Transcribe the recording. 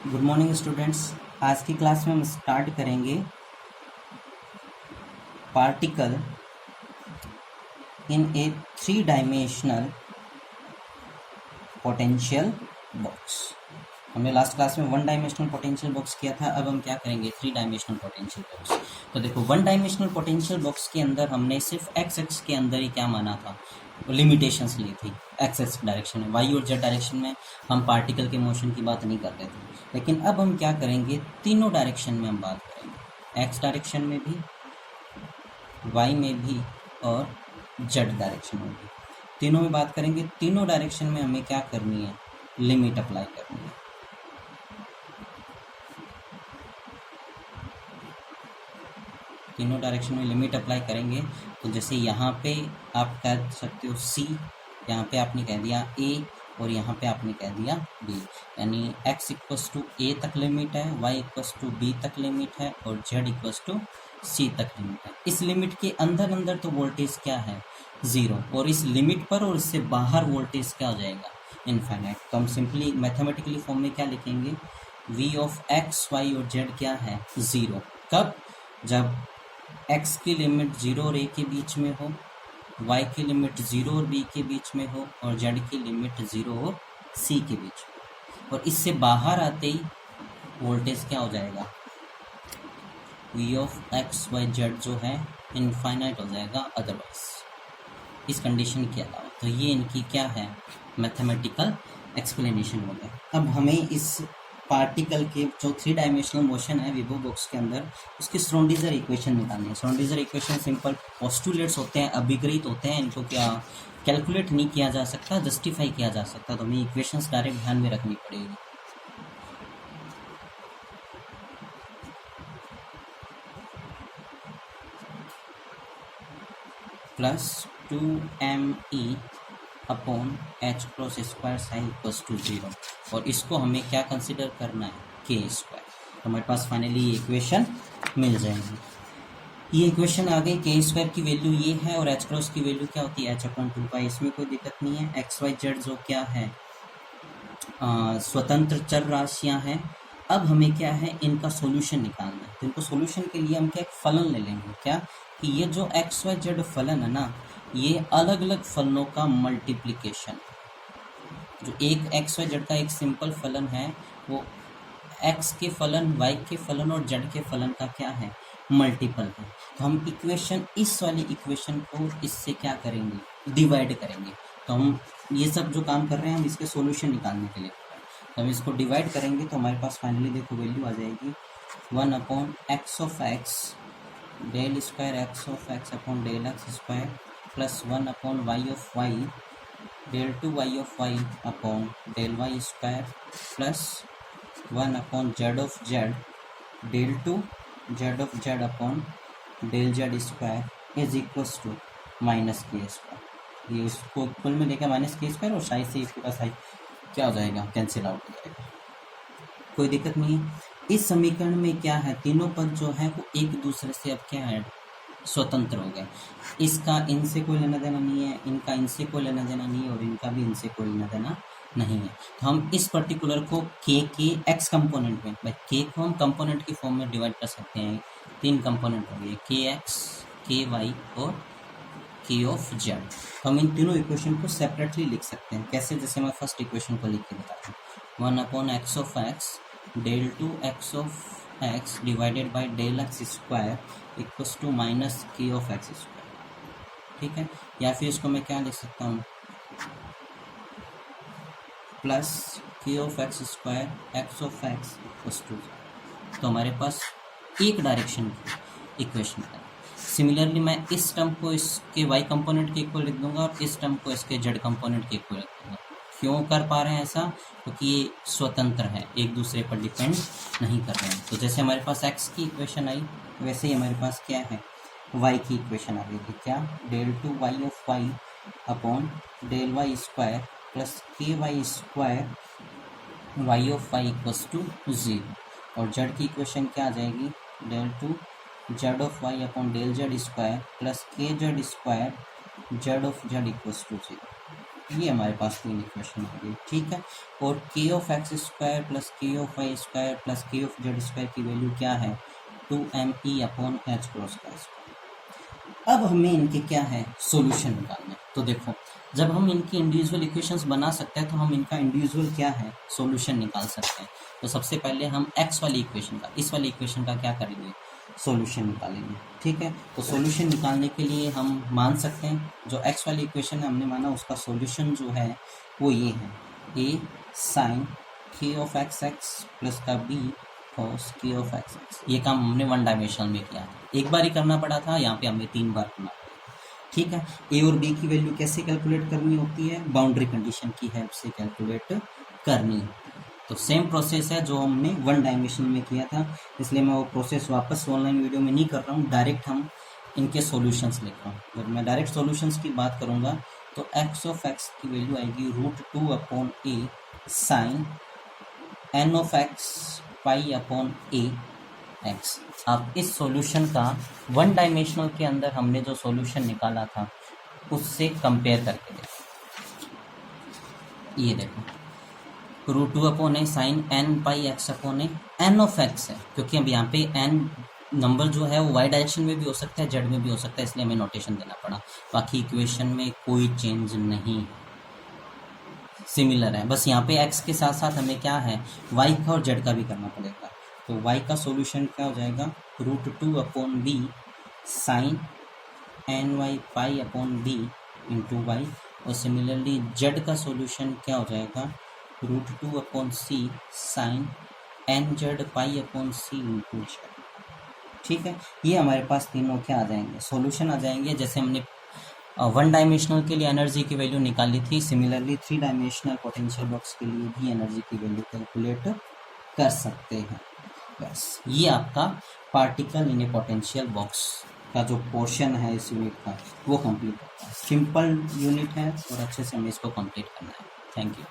Good morning students. आज की class में हम स्टार्ट करेंगे particle in A three dimensional potential box. हमने लास्ट क्लास में वन डायमेंशनल पोटेंशियल बॉक्स किया था। अब हम क्या करेंगे, थ्री डायमेंशनल पोटेंशियल बॉक्स। तो देखो, वन डायमेंशनल पोटेंशियल बॉक्स के अंदर हमने सिर्फ एक्स एक्स के अंदर ही क्या माना था, लिमिटेशंस ली थी। एक्स एक्स डायरेक्शन में, वाई और जेड डायरेक्शन में हम पार्टिकल के मोशन की बात नहीं कर रहे थे। लेकिन अब हम क्या करेंगे, तीनों डायरेक्शन में हम बात करेंगे, एक्स डायरेक्शन में भी, वाई में भी और जेड डायरेक्शन में भी। तीनों में बात करेंगे। तीनों डायरेक्शन में हमें क्या करनी है, लिमिट अप्लाई करनी है। तीनों डायरेक्शन में लिमिट अप्लाई करेंगे। तो जैसे यहाँ पे आप कह सकते हो सी, यहाँ पे आपने कह दिया ए और यहाँ पे आपने कह दिया बी, यानी x इक्वस टू ए तक लिमिट है, y इक्वस टू बी तक लिमिट है और z इक्वस टू सी तक लिमिट है। इस लिमिट के अंदर अंदर तो वोल्टेज क्या है, ज़ीरो, और इस लिमिट पर और इससे बाहर वोल्टेज क्या हो जाएगा, इनफाइनाइट। तो हम सिंपली मैथमेटिकली फॉर्म में क्या लिखेंगे, v ऑफ x y और z क्या है, ज़ीरो। कब, जब x की लिमिट 0 और a के बीच में हो, y की लिमिट 0 और b के बीच में हो और z की लिमिट 0 और c के बीच में। और इससे बाहर आते ही वोल्टेज क्या हो जाएगा, v of X Y Z जो है इनफाइनाइट हो जाएगा अदरवाइज, इस कंडीशन के अलावा। तो ये इनकी क्या है, मैथमेटिकल एक्सप्लेनेशन हो गया। अब हमें इस पार्टिकल के जो थ्री डायमेंशनल मोशन है विबो बॉक्स के अंदर, उसकी श्रोडिंगर इक्वेशन निकालनी है। श्रोडिंगर इक्वेशन सिंपल पोस्टुलेट्स होते हैं, अभिग्रहित होते हैं, इनको क्या कैलकुलेट नहीं किया जा सकता, जस्टिफाई किया जा सकता। तो हमें इक्वेशंस डायरेक्ट ध्यान में रखनी पड़ेगी। Plus 2me upon h cross square sine equals to 0, और इसको हमें क्या कंसिडर करना है, के स्क्वायर। तो हमारे पास फाइनली ये इक्वेशन मिल जाएगी। ये इक्वेशन आ गई, के स्क्वायर की वैल्यू ये है और एच क्रॉस की वैल्यू क्या होती है, एच अपॉन 2 इसमें कोई दिक्कत नहीं है। एक्स वाई जेड जो क्या है, स्वतंत्र चर राशियाँ हैं। अब हमें क्या है, इनका सॉल्यूशन निकालना है। तो इनको सॉल्यूशन के लिए हम क्या एक फलन ले लेंगे, क्या कि ये जो एक्स वाई जेड फलन है ना, ये अलग अलग फलनों का मल्टीप्लिकेशन। जो एक एक्स वाई जेड का एक सिंपल फलन है, वो एक्स के फलन, वाई के फलन और जेड के फलन का क्या है, मल्टीपल है। तो हम इक्वेशन, इस वाली इक्वेशन को इससे क्या करेंगे, डिवाइड करेंगे। तो हम ये सब जो काम कर रहे हैं, हम इसके सॉल्यूशन निकालने के लिए, तो हम इसको डिवाइड करेंगे। तो हमारे पास फाइनली देखो वैल्यू आ जाएगी 1 upon X of X del square X of X upon del X square plus 1 upon Y of Y del two Y of Y upon del Y square plus 1 upon Z of Z del two Z of Z upon del Z square is equals to minus k square. ये इसको equal में लेकर minus k square और side से इसके पास side क्या हो जाएगा, कैंसिल आउट हो जाएगा, कोई दिक्कत नहीं है। इस समीकरण में क्या है, तीनों पद जो है वो एक दूसरे से अब क्या है, स्वतंत्र हो गए। इसका इनसे कोई लेना देना नहीं है, इनका इनसे कोई लेना देना नहीं है और इनका भी इनसे कोई लेना देना नहीं है। तो हम इस पर्टिकुलर को के एक्स कंपोनेंट में, भाई के को हम कंपोनेंट की फॉर्म में डिवाइड कर सकते हैं। तीन कंपोनेंट हो गए, के एक्स, के वाई और के ऑफ जेड। तो हम इन तीनों इक्वेशन को सेपरेटली लिख सकते हैं। कैसे, जैसे मैं फर्स्ट इक्वेशन को लिख के बताता हूँ, 1 upon X of X del two X of X divided by del X square equals to minus k of X square. ठीक है, या फिर इसको मैं क्या लिख सकता हूँ, plus k of X square X of X equals to. तो हमारे पास एक डायरेक्शन की इक्वेशन है। सिमिलरली मैं इस टर्म को इसके y कंपोनेंट के इक्वल लिख दूंगा और इस टर्म को इसके z कंपोनेंट के इक्वल लिख दूंगा। क्यों कर पा रहे हैं ऐसा, क्योंकि ये स्वतंत्र है, एक दूसरे पर डिपेंड नहीं कर रहे हैं। तो जैसे हमारे पास x की इक्वेशन आई, वैसे ही हमारे पास क्या है, y की इक्वेशन आ गई थी, क्या, del two Y of Y upon del Y square plus K Y square Y of Y equals to 0, और z की इक्वेशन क्या आ जाएगी, del two Z of Y upon del Z square plus K Z square Z of Z equals to 0। ये हमारे पास तीन equation आ गई, ठीक है। और के of X square plus k of Y square plus k of Z square की value क्या है, 2me अपॉन एच क्रॉस का स्क्वायर। अब हमें इनके क्या है सॉल्यूशन निकालना है। तो देखो, जब हम इनकी इंडिविजुअल इक्वेशंस बना सकते हैं तो हम इनका इंडिविजुअल क्या है सॉल्यूशन निकाल सकते हैं। तो सबसे पहले हम एक्स वाली इक्वेशन का, इस वाली इक्वेशन का क्या करेंगे, सॉल्यूशन निकालेंगे, ठीक है। तो सॉल्यूशन निकालने के लिए हम मान सकते हैं जो एक्स वाली इक्वेशन है हमने माना उसका सॉल्यूशन जो है वो ये है, ए साइन के ऑफ एक्स एक्स प्लस का बी कॉस के ऑफ एक्स एक्स। ये काम हमने वन डायमेंशनल में किया, एक बार ही करना पड़ा था, यहाँ पे हमें 3 बार करना पड़ा, ठीक है। ए और बी की वैल्यू कैसे कैलकुलेट करनी होती है, बाउंड्री कंडीशन की हेल्प से कैलकुलेट करनी होती है। तो सेम प्रोसेस है जो हमने वन डायमेंशन में किया था, इसलिए मैं वो प्रोसेस वापस ऑनलाइन वीडियो में नहीं कर रहा हूँ, डायरेक्ट हम इनके सॉल्यूशंस लिख रहा हूँ। जब मैं डायरेक्ट सॉल्यूशंस की बात करूँगा तो एक्स ऑफ एक्स की वैल्यू आएगी √2 upon a sine n of X pi upon a X. अब इस सॉल्यूशन का वन डायमेंशनल के अंदर हमने जो सॉल्यूशन निकाला था उससे कंपेयर करके देखो, ये देखो √2 upon a sine n pi X upon a, n of X है क्योंकि अब यहाँ पे एन नंबर जो है वो वाई डायरेक्शन में भी हो सकता है, जेड में भी हो सकता है, इसलिए हमें नोटेशन देना पड़ा। बाकी इक्वेशन में कोई चेंज नहीं, सिमिलर है, बस यहाँ पे एक्स के साथ साथ हमें क्या है वाई का और जेड का भी करना पड़ेगा। तो वाई का सॉल्यूशन क्या हो जाएगा, √2 upon B sine N Y pi upon B into Y. और सिमिलरली जेड का सॉल्यूशन क्या हो जाएगा, √2 upon C sine N Z pi upon C into Z, ठीक है। ये हमारे पास तीनों क्या आ जाएंगे, सॉल्यूशन आ जाएंगे। जैसे हमने वन डायमेंशनल के लिए एनर्जी की वैल्यू निकाली थी, सिमिलरली 3 डायमेंशनल पोटेंशियल बॉक्स के लिए भी एनर्जी की वैल्यू कैलकुलेट कर सकते हैं। बस ये आपका particle in A potential box का जो पोर्शन है इस यूनिट का वो कंप्लीट होता है। सिंपल यूनिट है और अच्छे से हमें इसको कंप्लीट करना है। Thank you.